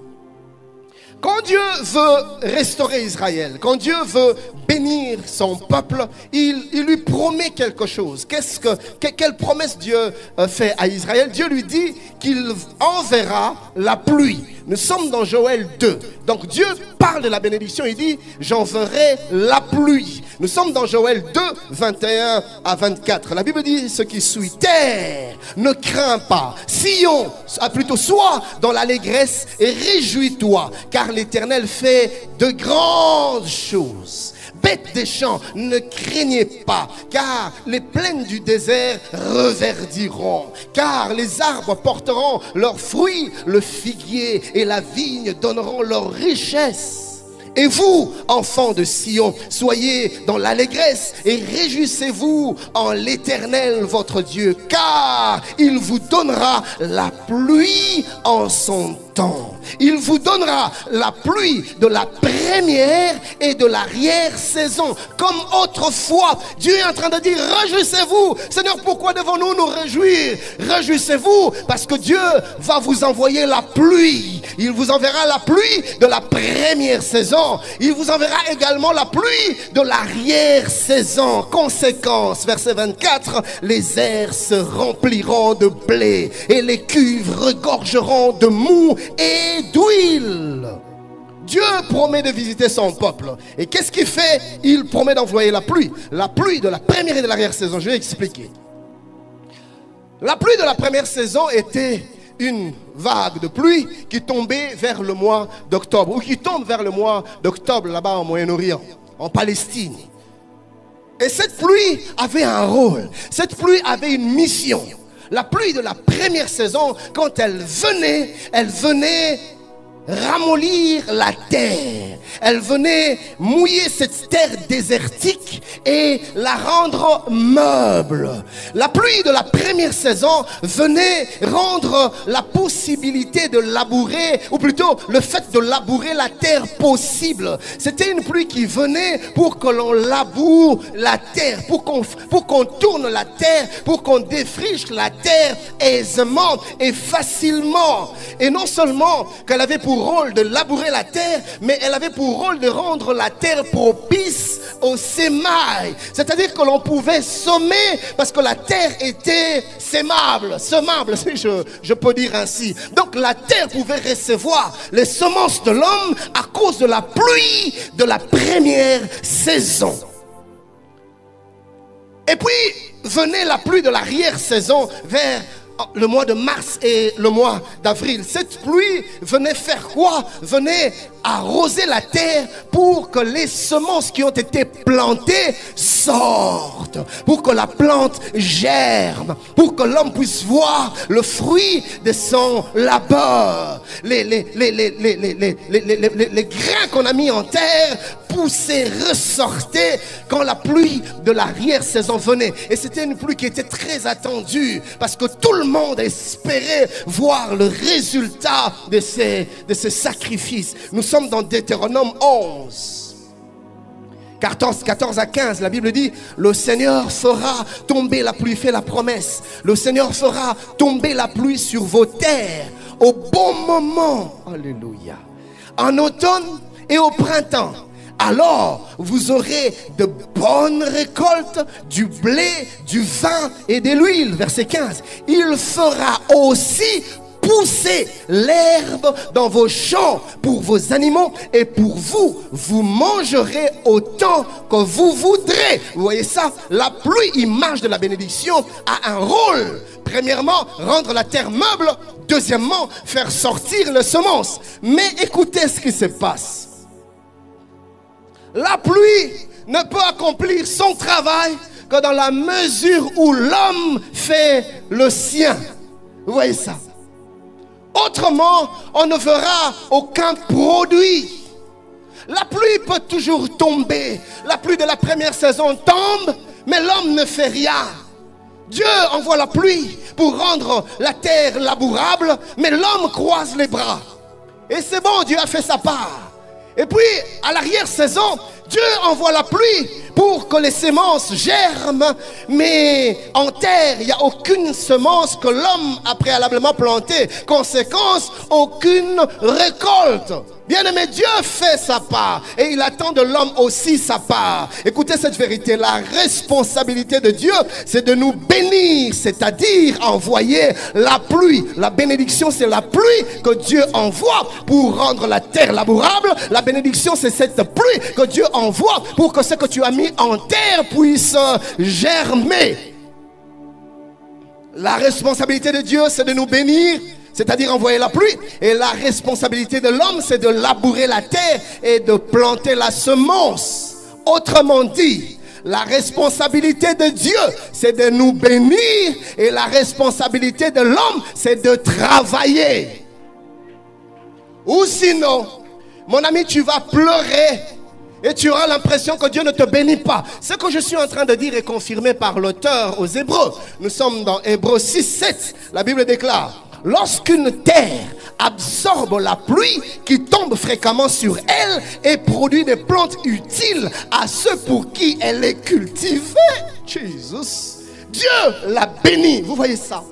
Quand Dieu veut restaurer Israël, quand Dieu veut bénir son peuple, il lui promet quelque chose. Quelle promesse Dieu fait à Israël? Dieu lui dit qu'il enverra la pluie. Nous sommes dans Joël 2. Donc Dieu parle de la bénédiction, il dit j'enverrai la pluie. Nous sommes dans Joël 2, 21 à 24. La Bible dit ce qui suit. Terre, ne crains pas. Sion, plutôt sois dans l'allégresse et réjouis-toi, car l'Éternel fait de grandes choses. Bêtes des champs, ne craignez pas, car les plaines du désert reverdiront, car les arbres porteront leurs fruits, le figuier et la vigne donneront leur richesse. Et vous, enfants de Sion, soyez dans l'allégresse et réjouissez-vous en l'Éternel votre Dieu, car il vous donnera la pluie en son temps. Il vous donnera la pluie de la première et de l'arrière-saison. Comme autrefois, Dieu est en train de dire, réjouissez-vous. Seigneur, pourquoi devons-nous nous réjouir? Réjouissez-vous parce que Dieu va vous envoyer la pluie. Il vous enverra la pluie de la première saison. Il vous enverra également la pluie de l'arrière-saison. Conséquence, verset 24, les airs se rempliront de blé et les cuves regorgeront de mou et d'huile. Dieu promet de visiter son peuple. Et qu'est-ce qu'il fait? Il promet d'envoyer la pluie. La pluie de la première et de l'arrière-saison. Je vais expliquer. La pluie de la première saison était une vague de pluie qui tombait vers le mois d'octobre, ou qui tombe vers le mois d'octobre là-bas au Moyen-Orient, en Palestine. Et cette pluie avait un rôle. Cette pluie avait une mission. La pluie de la première saison, quand elle venait ramollir la terre. Elle venait mouiller cette terre désertique et la rendre meuble. La pluie de la première saison venait rendre la possibilité de labourer, ou plutôt le fait de labourer la terre possible. C'était une pluie qui venait pour que l'on laboure la terre, pour qu'on tourne la terre, pour qu'on défriche la terre aisément et facilement. Et non seulement qu'elle avait pour rôle de labourer la terre, mais elle avait pour rôle de rendre la terre propice au sémail. C'est-à-dire que l'on pouvait semer parce que la terre était semable, si je peux dire ainsi. Donc la terre pouvait recevoir les semences de l'homme à cause de la pluie de la première saison. Et puis venait la pluie de l'arrière-saison vers le mois de mars et le mois d'avril. Cette pluie venait faire quoi? Venait arroser la terre pour que les semences qui ont été plantées sortent, pour que la plante germe, pour que l'homme puisse voir le fruit de son labeur. Les grains qu'on a mis en terre poussaient, ressortaient quand la pluie de l'arrière-saison venait. Et c'était une pluie qui était très attendue parce que tout le monde espérait voir le résultat de ces sacrifices. Nous sommes dans Deutéronome 11. 14 à 15, la Bible dit, le Seigneur fera tomber la pluie, fait la promesse. Le Seigneur fera tomber la pluie sur vos terres au bon moment. Alléluia. En automne et au printemps. Alors vous aurez de bonnes récoltes, du blé, du vin et de l'huile. Verset 15. Il fera aussi pousser l'herbe dans vos champs pour vos animaux et pour vous. Vous mangerez autant que vous voudrez. Vous voyez ça? La pluie, image de la bénédiction, a un rôle. Premièrement, rendre la terre meuble. Deuxièmement, faire sortir les semences. Mais écoutez ce qui se passe. La pluie ne peut accomplir son travail que dans la mesure où l'homme fait le sien. Vous voyez ça? Autrement, on ne verra aucun produit. La pluie peut toujours tomber. La pluie de la première saison tombe, mais l'homme ne fait rien. Dieu envoie la pluie pour rendre la terre labourable, mais l'homme croise les bras. Et c'est bon, Dieu a fait sa part. Et puis, à l'arrière-saison, Dieu envoie la pluie pour que les semences germent, mais en terre, il n'y a aucune semence que l'homme a préalablement plantée. Conséquence, aucune récolte. Bien-aimé, Dieu fait sa part et il attend de l'homme aussi sa part. Écoutez cette vérité, la responsabilité de Dieu, c'est de nous bénir, c'est-à-dire envoyer la pluie. La bénédiction, c'est la pluie que Dieu envoie pour rendre la terre labourable. La bénédiction, c'est cette pluie que Dieu envoie pour que ce que tu as mis en terre puisse germer. La responsabilité de Dieu, c'est de nous bénir, c'est-à-dire envoyer la pluie. Et la responsabilité de l'homme, c'est de labourer la terre et de planter la semence. Autrement dit, la responsabilité de Dieu, c'est de nous bénir. Et la responsabilité de l'homme, c'est de travailler. Ou sinon, mon ami, tu vas pleurer et tu auras l'impression que Dieu ne te bénit pas. Ce que je suis en train de dire est confirmé par l'auteur aux Hébreux. Nous sommes dans Hébreux 6, 7. La Bible déclare: lorsqu'une terre absorbe la pluie qui tombe fréquemment sur elle et produit des plantes utiles à ceux pour qui elle est cultivée, Jésus, Dieu la bénit. Vous voyez ça?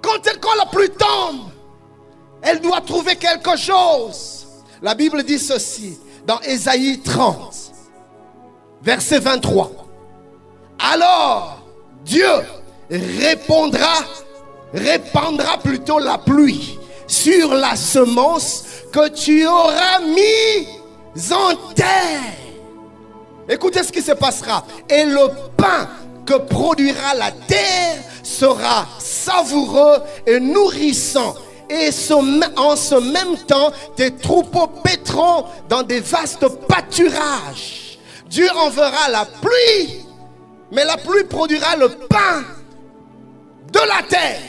Quand la pluie tombe, elle doit trouver quelque chose. La Bible dit ceci dans Ésaïe 30, verset 23. Alors, Dieu répandra plutôt la pluie sur la semence que tu auras mise en terre. Écoutez ce qui se passera. Et le pain que produira la terre sera savoureux et nourrissant. Et en ce même temps, tes troupeaux paîtront dans des vastes pâturages. Dieu enverra la pluie, mais la pluie produira le pain de la terre.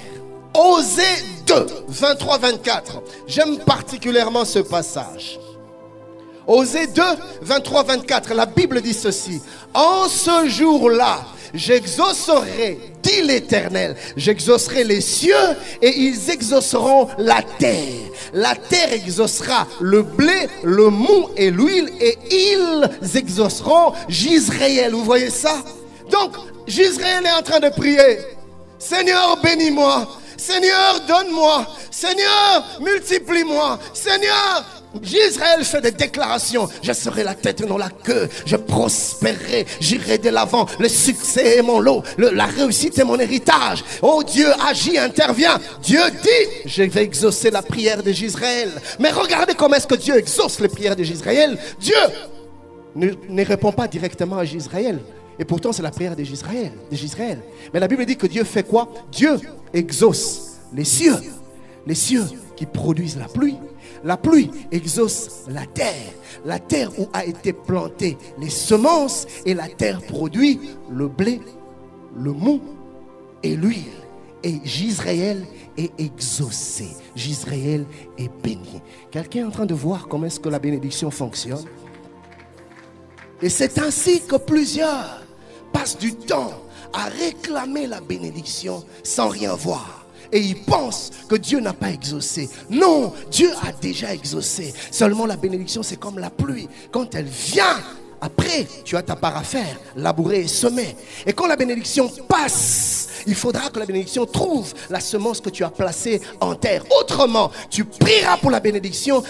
Osée 2, 23-24. J'aime particulièrement ce passage. Osée 2, 23-24. La Bible dit ceci: en ce jour-là, j'exaucerai, dit l'Éternel, j'exaucerai les cieux et ils exauceront la terre. La terre exaucera le blé, le mou et l'huile et ils exauceront Jisraël. Vous voyez ça? Donc, Jisraël est en train de prier: Seigneur, bénis-moi. Seigneur, donne-moi. Seigneur, multiplie-moi. Seigneur, Israël fait des déclarations: je serai la tête et non la queue, je prospérerai, j'irai de l'avant, le succès est mon lot, la réussite est mon héritage. Oh, Dieu agit, intervient. Dieu dit: je vais exaucer la prière de Israël. Mais regardez comment est-ce que Dieu exauce les prières de Israël. Dieu ne répond pas directement à Israël. Et pourtant c'est la prière de Israël. Mais la Bible dit que Dieu fait quoi? Dieu exauce les cieux qui produisent la pluie. La pluie exauce la terre où a été plantée les semences, et la terre produit le blé, le mou et l'huile. Et Jisraël est exaucé, Jisraël est béni. Quelqu'un est en train de voir comment est-ce que la bénédiction fonctionne? Et c'est ainsi que plusieurs passent du temps à réclamer la bénédiction sans rien voir. Et ils pensent que Dieu n'a pas exaucé. Non, Dieu a déjà exaucé. Seulement la bénédiction, c'est comme la pluie. Quand elle vient, après, tu as ta part à faire, labourer et semer. Et quand la bénédiction passe, il faudra que la bénédiction trouve la semence que tu as placée en terre. Autrement, tu prieras pour la bénédiction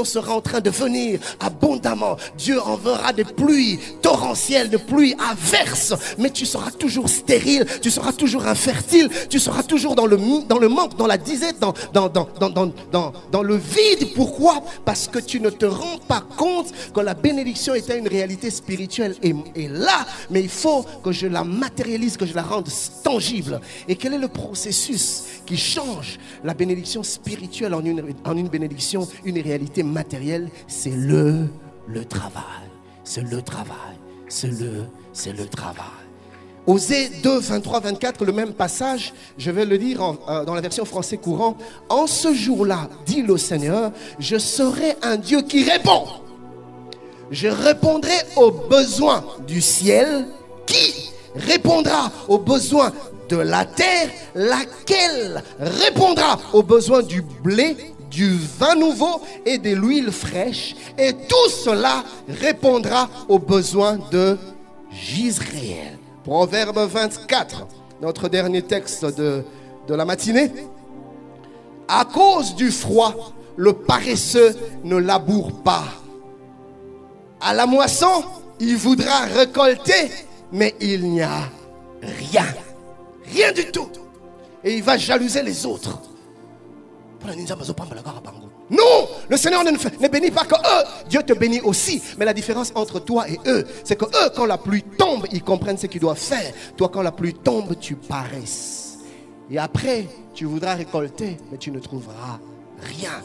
sera en train de venir abondamment. Dieu enverra des pluies torrentielles, des pluies averses, mais tu seras toujours stérile, tu seras toujours infertile, tu seras toujours dans le manque, dans la disette, dans le vide. Pourquoi? Parce que tu ne te rends pas compte que la bénédiction était une réalité spirituelle et là, mais il faut que je la matérialise, que je la rende tangible tangible. Et quel est le processus qui change la bénédiction spirituelle en une bénédiction, une réalité matérielle? C'est le travail. C'est le travail. C'est le travail. Osée 2, 23, 24, le même passage, je vais le lire dans la version français courant. En ce jour-là, dit le Seigneur, je serai un Dieu qui répond. Je répondrai aux besoins du ciel, qui répondra aux besoins de la terre, laquelle répondra aux besoins du blé, du vin nouveau et de l'huile fraîche. Et tout cela répondra aux besoins de Jisraël. Proverbe 24, notre dernier texte de la matinée. À cause du froid, le paresseux ne laboure pas. À la moisson, il voudra récolter, mais il n'y a rien. Rien du tout. Et il va jalouser les autres. Non, le Seigneur ne bénit pas que eux. Dieu te bénit aussi. Mais la différence entre toi et eux, c'est que eux, quand la pluie tombe, ils comprennent ce qu'ils doivent faire. Toi, quand la pluie tombe, tu paresses. Et après, tu voudras récolter, mais tu ne trouveras rien.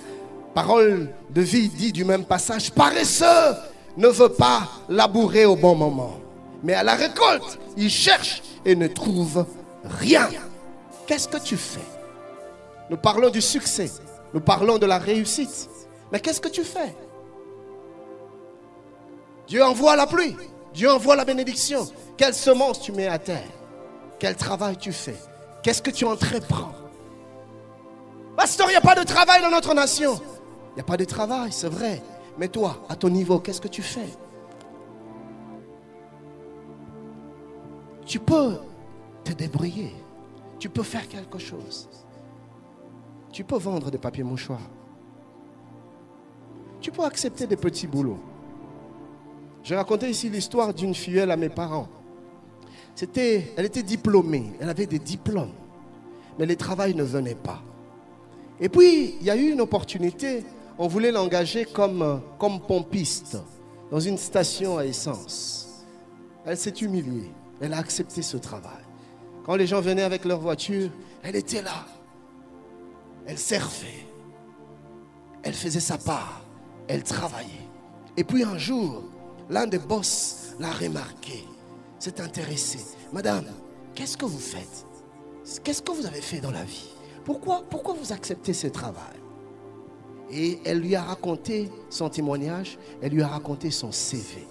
Parole de vie dit du même passage, paresseux ne veut pas labourer au bon moment. Mais à la récolte, il cherche et ne trouve rien. Qu'est-ce que tu fais? Nous parlons du succès, nous parlons de la réussite. Mais qu'est-ce que tu fais? Dieu envoie la pluie, Dieu envoie la bénédiction. Quelle semence tu mets à terre? Quel travail tu fais? Qu'est-ce que tu entreprends? Pasteur, il n'y a pas de travail dans notre nation. Il n'y a pas de travail, c'est vrai. Mais toi, à ton niveau, qu'est-ce que tu fais? Tu peux te débrouiller. Tu peux faire quelque chose. Tu peux vendre des papiers mouchoirs. Tu peux accepter des petits boulots. J'ai raconté ici l'histoire d'une filleule à mes parents. Elle était diplômée, elle avait des diplômes. Mais le travail ne venait pas. Et puis, il y a eu une opportunité. On voulait l'engager comme pompiste dans une station à essence. Elle s'est humiliée. Elle a accepté ce travail. Quand les gens venaient avec leur voiture, elle était là. Elle servait. Elle faisait sa part. Elle travaillait. Et puis un jour, l'un des boss l'a remarqué. S'est intéressé. Madame, qu'est-ce que vous faites? Qu'est-ce que vous avez fait dans la vie? Pourquoi vous acceptez ce travail? Et elle lui a raconté son témoignage. Elle lui a raconté son CV.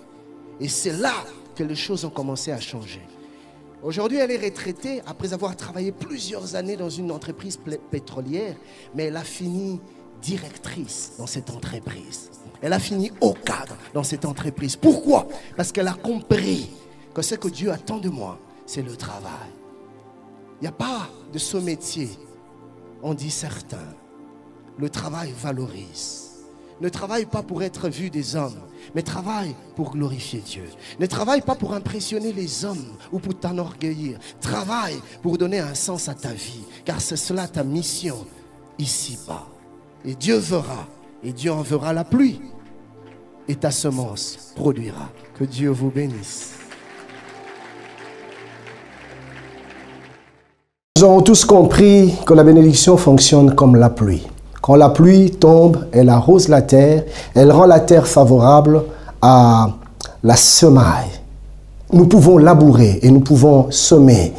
Et c'est là que les choses ont commencé à changer. Aujourd'hui, elle est retraitée après avoir travaillé plusieurs années dans une entreprise pétrolière, mais elle a fini directrice dans cette entreprise. Elle a fini au cadre dans cette entreprise. Pourquoi? Parce qu'elle a compris que ce que Dieu attend de moi, c'est le travail. Il n'y a pas de ce métier, on dit certains. Le travail valorise. Ne travaille pas pour être vu des hommes, mais travaille pour glorifier Dieu. Ne travaille pas pour impressionner les hommes ou pour t'enorgueillir. Travaille pour donner un sens à ta vie, car c'est cela ta mission ici-bas. Et Dieu verra, et Dieu enverra la pluie, et ta semence produira. Que Dieu vous bénisse. Nous avons tous compris que la bénédiction fonctionne comme la pluie. Quand la pluie tombe, elle arrose la terre, elle rend la terre favorable à la semaille. Nous pouvons labourer et nous pouvons semer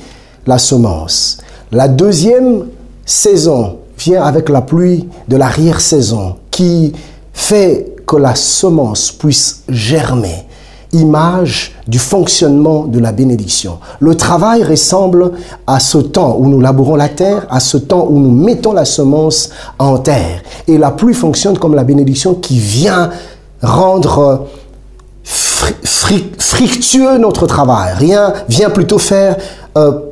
la semence. La deuxième saison vient avec la pluie de l'arrière-saison qui fait que la semence puisse germer. Image du fonctionnement de la bénédiction. Le travail ressemble à ce temps où nous labourons la terre, à ce temps où nous mettons la semence en terre. Et la pluie fonctionne comme la bénédiction qui vient rendre fructueux notre travail. Rien vient plutôt faire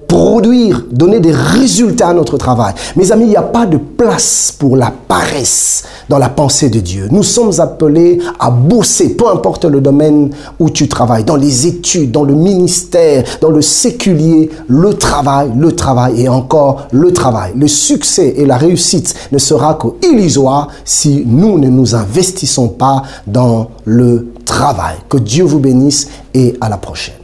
produire, donner des résultats à notre travail. Mes amis, il n'y a pas de place pour la paresse dans la pensée de Dieu. Nous sommes appelés à bosser, peu importe le domaine où tu travailles, dans les études, dans le ministère, dans le séculier, le travail et encore le travail. Le succès et la réussite ne sera qu'illusoire si nous ne nous investissons pas dans le travail. Que Dieu vous bénisse et à la prochaine.